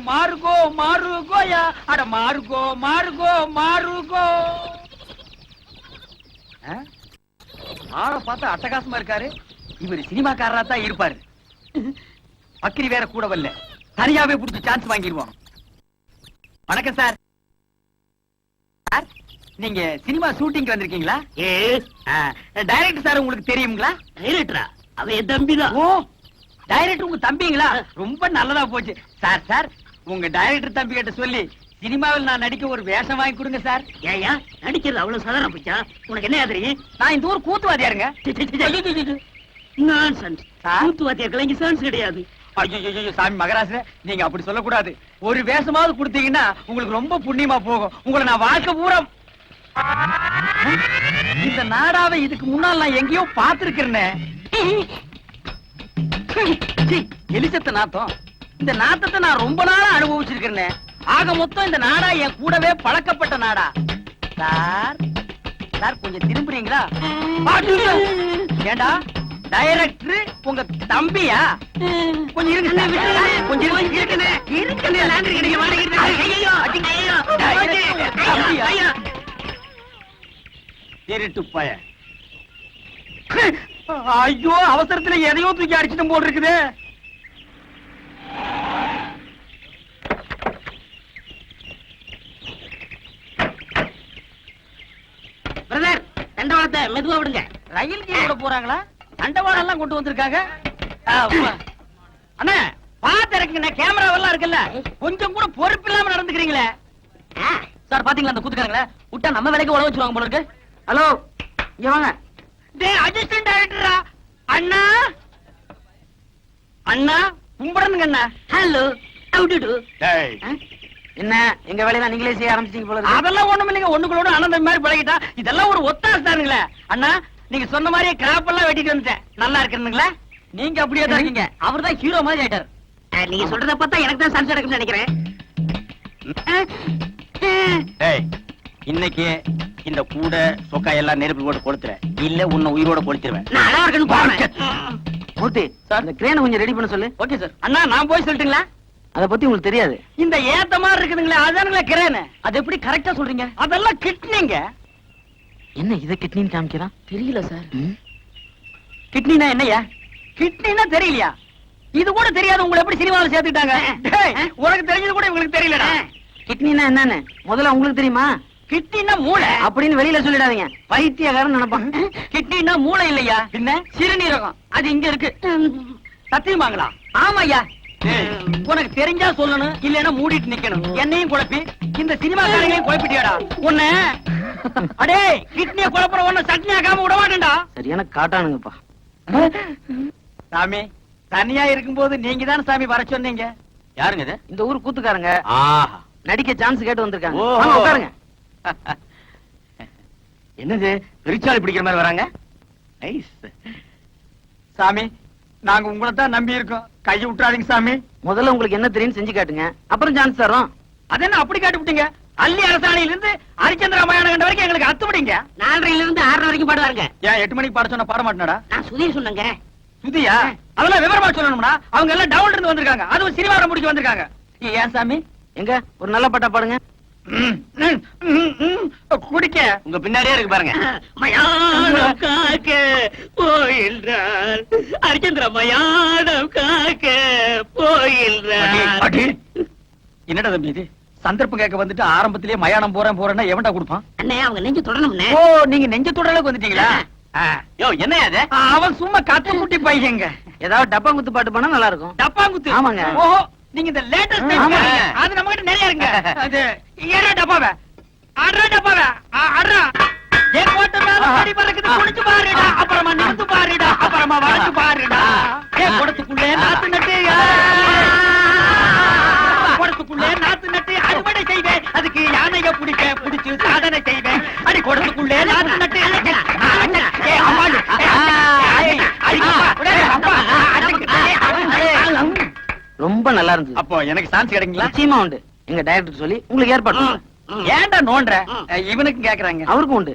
மாறுகோ மாறுகோயா, அட மாறுகோ மாறுகோ மாறுகோ. ஆளை பார்த்தா அட்டகாசமா இருக்காரு. இவர் சினிமாக்காரரா தான் இருப்பாரு. பக்கிரி வேற கூட வரல, தனியாவே புடிச்சு சான்ஸ் வாங்கிடுவோம். வணக்கம் சார். நீங்க சினிமா ஷூட்டிங் வந்திருக்கீங்களா? டைரக்டர் சார் உங்களுக்கு தெரியுங்களா? டைரக்டரா? அவன் என் தம்பிதான். ஓ, டைரக்டர் உங்க தம்பிங்களா? ரொம்ப நல்லதா போச்சு சார். சார், உங்க டைரக்டர் தம்பி கிட்ட சொல்லி சினிமாவில் நான் நடிக்க ஒரு வேஷம் வாங்கி கொடுங்க சார். ஏயா நடிக்கிறது அவ்வளவு சாதாரண போச்சா? உனக்கு என்ன தெரியும்? நான் இந்த ஊர் கூத்துவாதியாருங்க. கூத்துவாத்தியாருக்கெல்லாம் இங்க சான்ஸ் கிடையாது. ஐயோ சாமி மகராச, நீங்க அப்படி சொல்லக்கூடாது. ஒரு வேஷமாவது கொடுத்தீங்கன்னா உங்களுக்கு ரொம்ப புண்ணியமா போகும். உங்களை நான் வாழ்க்கை பூரா இந்த நாடாவை இதுக்கு முன்னால் நான் எங்கேயோ பார்த்திருக்கிறேன். எலிசத்த நாத்தம். இந்த நாத்தத்தை நான் ரொம்ப நாளா அனுபவிச்சிருக்கிறேன். ஆக மொத்தம் இந்த நாடா என் கூடவே பழக்கப்பட்ட நாடா. சார் சார், கொஞ்சம் திரும்புறீங்களா? ஏண்டா டைரக்டர் உங்க தம்பியா? கொஞ்சம் இருங்க, கொஞ்சம் ஐயோ, அவசரத்துல எதையோ தூக்கி அடிச்சுட்டு போட்டு இருக்குது. தண்டவாளத்தை மெதுவா விடுங்க. ரயில் கூட போறாங்களா? தண்டவாளம் எல்லாம் கொண்டு வந்திருக்காங்க. அண்ணா பாத்து இறக்குங்க, கேமரா இருக்குல்ல, கொஞ்சம் கூட பொறுப்பு இல்லாம நடந்துக்கிறீங்களே. சார் பாத்தீங்களா அந்த கூத்துக்காரங்கள விட்டா நம்ம வேலைக்கு உழவு வச்சிருவாங்க போல இருக்கு. ஹலோ, இங்க வாங்க. அசிஸ்டன்ட் டைரக்டரா? அண்ணா அண்ணா கும்பிடணுங்க அண்ணா. ஹலோ, என்ன எங்க வேலையெல்லாம் நீங்களே செய்ய ஆரம்பிச்சீங்க போல இருக்கு. அதெல்லாம் ஒண்ணும் இல்லைங்க, ஒண்ணுங்களோட அனந்தம் மாதிரி பழகிட்டா. இதெல்லாம் ஒரு ஒத்தாசுதானுங்களே. அண்ணா நீங்க சொன்ன மாதிரியே கிராப் எல்லாம் வெட்டிட்டு வந்துட்டேன். நல்லா இருக்குங்களா? நீங்க அப்படியே தான் இருக்கீங்க. அவர் தான் ஹீரோ மாதிரி ஆயிட்டார். நீங்க சொல்றத பார்த்தா எனக்கு தான் சான்ஸ் எடுக்கும்னு நினைக்கிறேன். இன்னைக்கு இந்த கூட சொக்கா எல்லாம் நெருப்பு போட்டு கொடுத்துறேன், இல்ல உன்னை உயிரோட கொடுத்துருவேன். நல்லா இருக்குன்னு மூர்த்தி சார், இந்த கிரேனை கொஞ்சம் ரெடி பண்ண சொல்லு. Okay sir. அண்ணா நான் போய் சொல்லட்டுங்களா? அத பத்தி உங்களுக்கு தெரியாது. இந்த ஏத்த மாதிரி இருக்குதுங்களே அதானுங்களே கிரேன். அது எப்படி கரெக்டா சொல்றீங்க? அதெல்லாம் கிட்னிங்க. என்ன இத கிட்னின்னு காமிக்கிறான்? தெரியல சார். கிட்னினா என்னையா? கிட்னினா தெரியலையா? இது கூட தெரியாது. உங்களை எப்படி சினிமாவில் சேர்த்துட்டாங்க? உனக்கு தெரிஞ்சது கூட இவங்களுக்கு தெரியலடா. கிட்னினா என்னன்னு முதல்ல உங்களுக்கு தெரியுமா? கிட்னினா மூளை அப்படின்னு வெளியில சொல்லிடாதீங்க, பைத்தியக்காரன் நினைப்பான். கிட்னினா மூளை இல்லையா, பின்ன சிறுநீரகம். அது இங்க இருக்கு. சத்தியமாங்களா? ஆமாய்யா. உனக்கு தெரிஞ்சா சொல்லணும், இல்லன்னா மூடிட்டு நிக்கணும். என்னையும் குழப்பி இந்த சினிமா காரங்களையும் குழப்பிட்டியாடா. உன்ன அடே கிட்னிய குழப்புற ஒண்ணு சட்னி ஆகாம விட மாட்டேன்டா. சரியான காட்டானுங்கப்பா. சாமி தனியா இருக்கும்போது நீங்க தானே சாமி வர சொன்னீங்க. யாருங்க இது? இந்த ஊர் கூத்துக்காரங்க. நடிக்க சான்ஸ் கேட்டு வந்திருக்காங்க. உட்காருங்க. என்னது பெருச்சாளி பிடிக்கிற மாதிரி வராங்க? சாமி நாங்க உங்களை தான் நம்பி இருக்கோம், கையை விட்டுறாதீங்க சாமி. முதல்ல உங்களுக்கு என்ன தெரியும் செஞ்சு காட்டுங்க, அப்புறம் சான்ஸ் தரோம். அதென்ன அப்படி காட்டி விட்டீங்க? அள்ளி அரசாணையில இருந்து ஹரிச்சந்திர ராமாயணம் கண்ட வரைக்கும் எங்களுக்கு அத்து விடுங்க. 4:30 இருந்து 6:30 வரைக்கும் பாடுவாருங்க. ஏன் 8 மணிக்கு பாட சொன்ன பாட மாட்டேனடா? நான் சுதீர் சொன்னேங்க. சுதியா? அதெல்லாம் விவரமா சொல்லணும்னா அவங்க எல்லாம் டவுன்ல இருந்து வந்திருக்காங்க, அதுவும் சினிமாவை முடிக்க வந்திருக்காங்க. ஏன் சாமி எங்க ஒரு நல்ல பாட்டா பாடுங்க. குடிக்க உங்க பின்னாடியே இருக்கு பாருங்க. மயானம் காக்க போயில்றார் ஹரிச்சந்திர, மயானம் காக்க போயில்றார். என்னடா தம்பி இது? சந்தர்ப்பம் கேட்க வந்துட்டு ஆரம்பத்திலேயே மயானம் போறேன் போறேன்னா எவன்டா கொடுப்பான்? அண்ணே அவங்க நெஞ்சு தொடணும்னே. ஓ, நீங்க நெஞ்ச தொடலுக்கு வந்துட்டீங்களா? யோ என்ன அது? அவன் சும்மா கத்து முட்டி பையங்க. ஏதாவது டப்பாங்குத்து பாட்டு பண்ணா நல்லா இருக்கும். டப்பாங்குத்து? ஆமாங்க. ஓஹோ, நீங்க இந்த லேட்டஸ்ட் அது நம்ம கிட்ட நிறைய இருக்கு. அது ஏறா டப்பாவே, ஆடுறா டப்பாவே, ஆடுறா. ஏன் போட்ட மேல படி பறக்குது, குடிச்சு பாருடா, அப்புறமா நிமிந்து பாருடா, அப்புறமா வளைச்சு பாருடா. ஏன் குடத்துக்குள்ளே நாத்து நட்டு, குடத்துக்குள்ளே நாத்து நட்டு அறுவடை செய்வேன், அதுக்கு யானைய பிடிச்சு சாதனை செய்வேன். அடி குடத்துக்குள்ளே நாத்து நட்டு ரொம்ப நல்லா இருந்துச்சு. அப்போ எனக்கு சான்ஸ் கிடைக்குங்களா? நிச்சயமா உண்டு. எங்க டைரக்டர் சொல்லி உங்களுக்கு ஏற்பாடு. ஏன்டா நோன்ற? இவனுக்கு கேக்குறாங்க. அவருக்கும் உண்டு.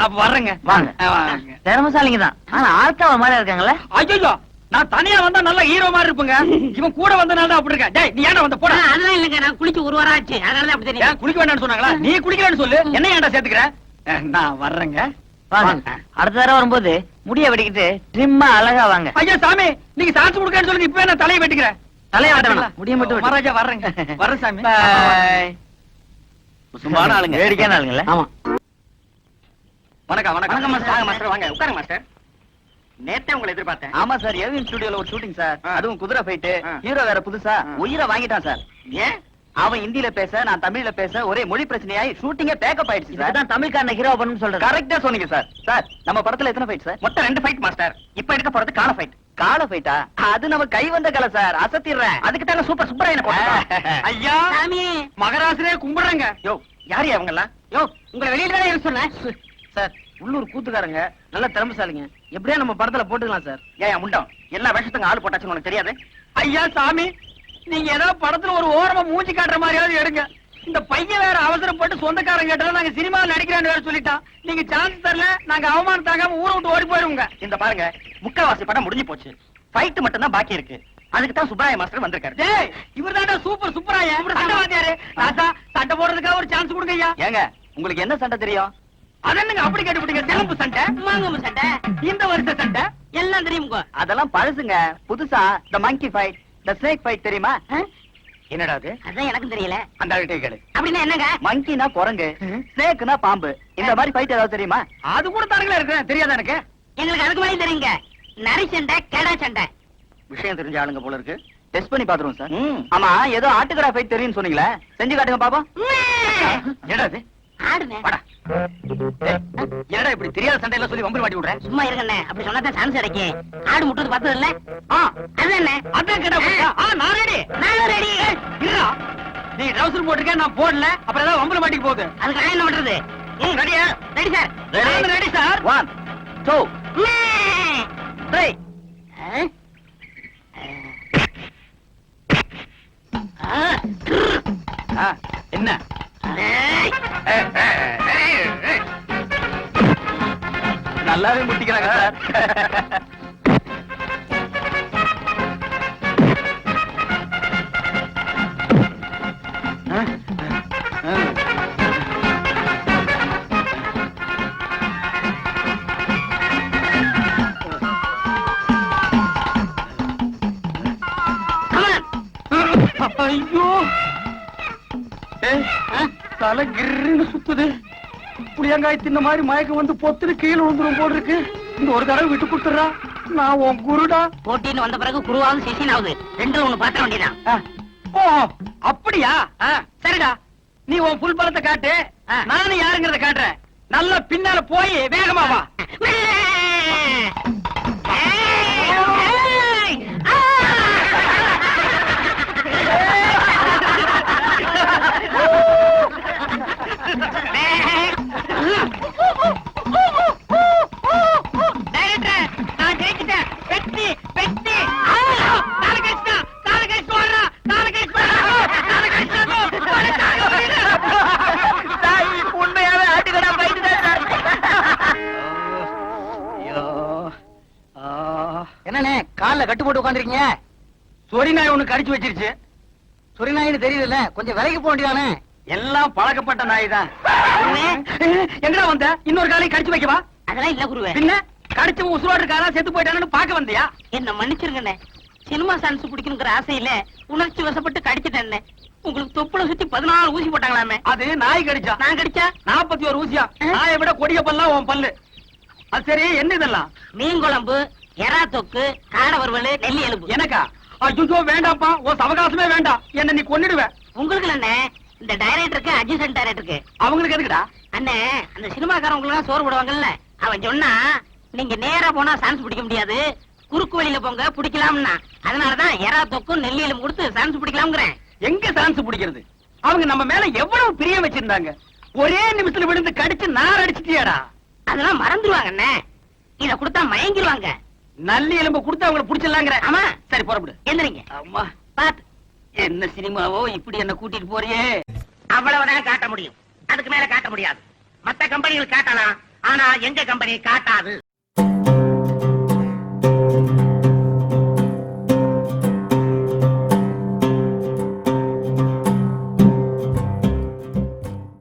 அப்ப வர்றேங்க. வாங்க. வாங்க. திறமசாலிங்க தான், ஆனா ஆள்காவ மாதிரி இருக்காங்களே. ஐயோ, நான் தனியா வந்தா நல்ல ஹீரோ மாதிரி இருப்பேங்க. இவன் கூட வந்தனால தான் அப்படி இருக்கேன். டேய், நீ ஏன்டா வந்த? போடா. அதெல்லாம் இல்லங்க, நான் குளிச்சு ஒரு வாரம் ஆச்சு, அதனால அப்படி தெரியும். ஏன் குளிக்க வேண்டாம்னு சொன்னாங்களா? நீ குளிக்கலன்னு சொல்லு. என்ன ஏன்டா சேர்த்துக்கிற? நான் வர்றேங்க. வாங்க. அடுத்த தடவை வரும்போது முடிய வெட்டிக்கிட்டு ட்ரிம்மா அழகா வாங்க. ஐயா சாமி, நீங்க சாட்சி கொடுக்கன்னு சொல்லுங்க. இப்பவே நான் தலையை வெட்டிக்கிறேன். தலையை வெட்ட வேணாம், முடிய மட்டும் வெட்டு. மகாராஜா வர்றேங்க. வர்றேன் சாமி. Bye. சும்மான ஆளுங்க. வேடிக்கையான ஆளுங்களே. ஆமா. வணக்கம். வணக்கம் மாஸ்டர். வாங்க மாஸ்டர், வாங்க உட்காருங்க மாஸ்டர். நேத்தே உங்களை எதிர்பார்த்தேன். ஆமா சார், ஏவிஎம் ஸ்டுடியோல ஒரு ஷூட்டிங் சார். ஆ. அதுவும் குதிரை ஃபைட். ஆ. ஹீரோ வேற புதுசா ஆ. உயிரை வாங்கிட்டான் சார். ஏன்? அவன் ஹிந்தில பேச, நான் தமிழ்ல பேச, ஒரே மொழி பிரச்சனையாயி ஷூட்டிங்கே பேக்கப் ஆயிடுச்சு சார். இதுதான் தமிழ்காரனை ஹீரோ பண்ணணும்னு சொல்றது. கரெக்டா சொன்னீங்க சார். சார், நம்ம படத்துல எத்தனை ஃபைட் சார்? மொத்தம் 2 ஃபைட் மாஸ்டர். இப்ப எடுக்க போறது கால ஃபைட். கால ஃபைட்டா? அது நம்ம கை வந்த கலை சார், அசத்திடுறேன். அதுக்கு தாங்க சூப்பர் சூப்பராயனை போட்டோம். ஐயா சாமி, மகராசரே கும்பிடுறேங்க. யோ யாரு அவங்க எல்லாம்? யோ உங்களை வெளியில தானே இருக்க சொன்னேன். சார், உள்ளூர் கூத்துக்காரங்க, நல்ல திறமைசாலிங்க. எப்படியா நம்ம படத்துல போட்டுக்கலாம் சார். ஏன் முண்டம் எல்லா வேஷத்துக்கும் ஆள் போட்டாச்சுன்னு உனக்கு தெரியாது? ஐயா சாமி, நீங்க ஏதாவது படத்துல ஒரு ஓரமா மூஞ்சி காட்டுற மாதிரியாவது எடுங்க. இந்த பையன் வேற அவசரப்பட்டு சொந்தக்காரங்க கேட்டா நாங்க சினிமாவில் நடிக்கிறேன்னு வேற சொல்லிட்டான். நீங்க சான்ஸ் தரல, நாங்க அவமானம் தாங்காம ஊரை விட்டு ஓடி போயிருவோங்க. இந்த பாருங்க, முக்காவாசி படம் முடிஞ்சு போச்சு. ஃபைட் மட்டும் தான் பாக்கி இருக்கு. அதுக்கு தான் சுப்ராய மாஸ்டர் வந்திருக்காரு. டேய், இவர்தான்டா சூப்பர் சூப்பராயா சண்டை வாத்தியாரு. ராசா, சண்டை போடுறதுக்காக ஒரு சான்ஸ் கொடுங்க ஐயா. ஏங்க, உங்களுக்கு என்ன சண்டை தெரியும்? அதென்னங்க அப்படி கேட்டுவிட்டீங்க? தெலுங்கு சண்டை, மாங்கம்பு சண்டை, இந்த வருஷ சண்டை. எல்லாம் தெரியுங்க. அதெல்லாம் பழசுங்க. புதுசா த மங்கி ஃபைட், த ஸ்னேக் ஃபைட் தெரியுமா? என்னடா அது? அதான் எனக்கும் தெரியல. அந்த ஆள்கிட்ட கேளு. அப்படின்னா என்னங்க? மங்கினா குரங்கு, ஸ்னேக்னா பாம்பு. இந்த மாதிரி ஃபைட் ஏதாவது தெரியுமா? அது கூட தரங்களா இருக்கு, தெரியாதா எனக்கு? எங்களுக்கு அதுக்கு மேலே தெரியுங்க. நரி சண்டை, கெடா சண்டை. விஷயம் தெரிஞ்ச ஆளுங்க போல இருக்கு. டெஸ்ட் பண்ணி பாத்துருவோம் சார். ம். ஆமா, ஏதோ ஆட்டுக்கடா ஃபைட் தெரியும்னு சொன்னீங்களே, செஞ்சு காட்டுங்க பாப்போம். என்னடா அது? ஆடுனே. வாடா. டேய், என்னடா இப்படி தெரியாத சண்டையெல்லாம் சொல்லி வம்பு மாட்டி விடுறேன்? சும்மா இருக்கண்ணே, அப்படி சொன்னா சான்ஸ் கிடைக்கும். ஆடு முட்டுறது பார்த்தது இல்ல? அதுதானே. அதான் கேட்டா போச்சா? நான் ரெடி. நானும் ரெடி. இருடா. நீ ட்ரவுசர் போட்டிருக்க, நான் போடல. அப்புறம் ஏதாவது வம்புல மாட்டிக்க போகுது. அதுக்கு நான் என்ன பண்றது? ரெடியா? Ready sir. நான் ரெடி சார். 1 2 3. என்ன? நல்லாவே முட்டிக்கிறாங்க சார். ஐயோ, தலை கிர்ன்னு சுத்துது. புளியங்காய் தின்ன மாதிரி மயக்கம் வந்து பொத்துன்னு கீழே விழுந்துரும் போல் இருக்கு. இந்த ஒரு தடவை விட்டு கொடுத்துறா. நான் உன் குருடா. போட்டின்னு வந்த பிறகு குருவாவது சிஷியனாவது ரெண்டுல ஒண்ணு பாத்திர வேண்டியதான். ஓ, அப்படியா? சரிடா, நீ உன் புல் பலத்தை காட்டு, நானும் யாருங்கிறத காட்டுறேன். நல்லா பின்னால போய் வேகமா வா. நான் ஜெயிச்சிட்டேன். வெற்றி வெற்றி. உண்மையாவே ஆட்டுக்கடா ஃபைட் தான் சார். என்னண்ணே கால்ல கட்டு போட்டு உட்காந்துருக்கீங்க? சொரி நாய் ஒண்ணு கடிச்சு வச்சிருச்சு. சொரி நாயின்னு தெரியுதுல்ல, கொஞ்சம் விலைக்கு போக வேண்டியதானே? எல்லாம் பழக்கப்பட்ட நாய் தான். எங்கடா வந்த? இன்னொரு காலையும் கடிச்சு வைக்கவா? அதெல்லாம் இல்ல குருவே. பின்ன கடிச்சு உசுரோடு இருக்காரா, செத்து போயிட்டானு பாக்க வந்தியா? என்ன மன்னிச்சிருங்கண்ணே, சினிமா சான்ஸ் பிடிக்கணுங்கிற ஆசையில உணர்ச்சி வசப்பட்டு கடிச்சிட்டேன். உங்களுக்கு தொப்புல சுத்தி 14 ஊசி போட்டாங்களாமே. அது நாய் கடிச்சா. நான் கடிச்சா 41 ஊசியா? நாயை விட கொடிய பல்லாம் உன் பல்லு. அது சரி, என்ன இதெல்லாம்? மீன் குழம்பு, எறா தொக்கு, காடை வறுவல், நெல்லி எலும்பு. எனக்கா? ஐயோ வேண்டாப்பா, உன் சவகாசமே வேண்டாம். என்ன நீ கொன்னிடுவ. உங்களுக்கு அண்ணே, இந்த டைரக்டருக்கு அட்ஜஸ்டன்ட் டைரக்டருக்கு அவங்களுக்கு எதுக்குடா? அண்ணே, அந்த சினிமாக்காரங்களுக்கு எல்லாம் சோறு போடுவாங்கல்ல, அவன் சொன்னா நீங்க நேரா போனா சான்ஸ் பிடிக்க முடியாது, குறுக்கு வழியில போங்க பிடிக்கலாம்னா. அதனாலதான் எறா தொக்கும் நெல்லி எலும்பு கொடுத்து சான்ஸ் பிடிக்கலாம்ங்கிறேன். எங்க சான்ஸ் பிடிக்கிறது? அவங்க நம்ம மேல எவ்வளவு பிரியம் வச்சிருந்தாங்க. ஒரே நிமிஷத்துல விழுந்து கடிச்சு நார் அடிச்சிட்டியாடா. அதெல்லாம் மறந்துடுவாங்க அண்ணே, இத கொடுத்தா மயங்கிடுவாங்க. நல்லி எலும்பு கொடுத்து அவங்களை புடிச்சிடலாங்கிற. ஆமா. சரி, புறப்படு. எந்திரிங்க. அம்மா, பாத்து. என்ன சினிமாவோ இப்படி என்ன கூட்டிட்டு போறியே. அவ்வளவுதான் காட்ட முடியும், அதுக்கு மேல காட்ட முடியாது. மத்த கம்பெனிகள் காட்டலாம், ஆனா எங்க கம்பெனி காட்டாது.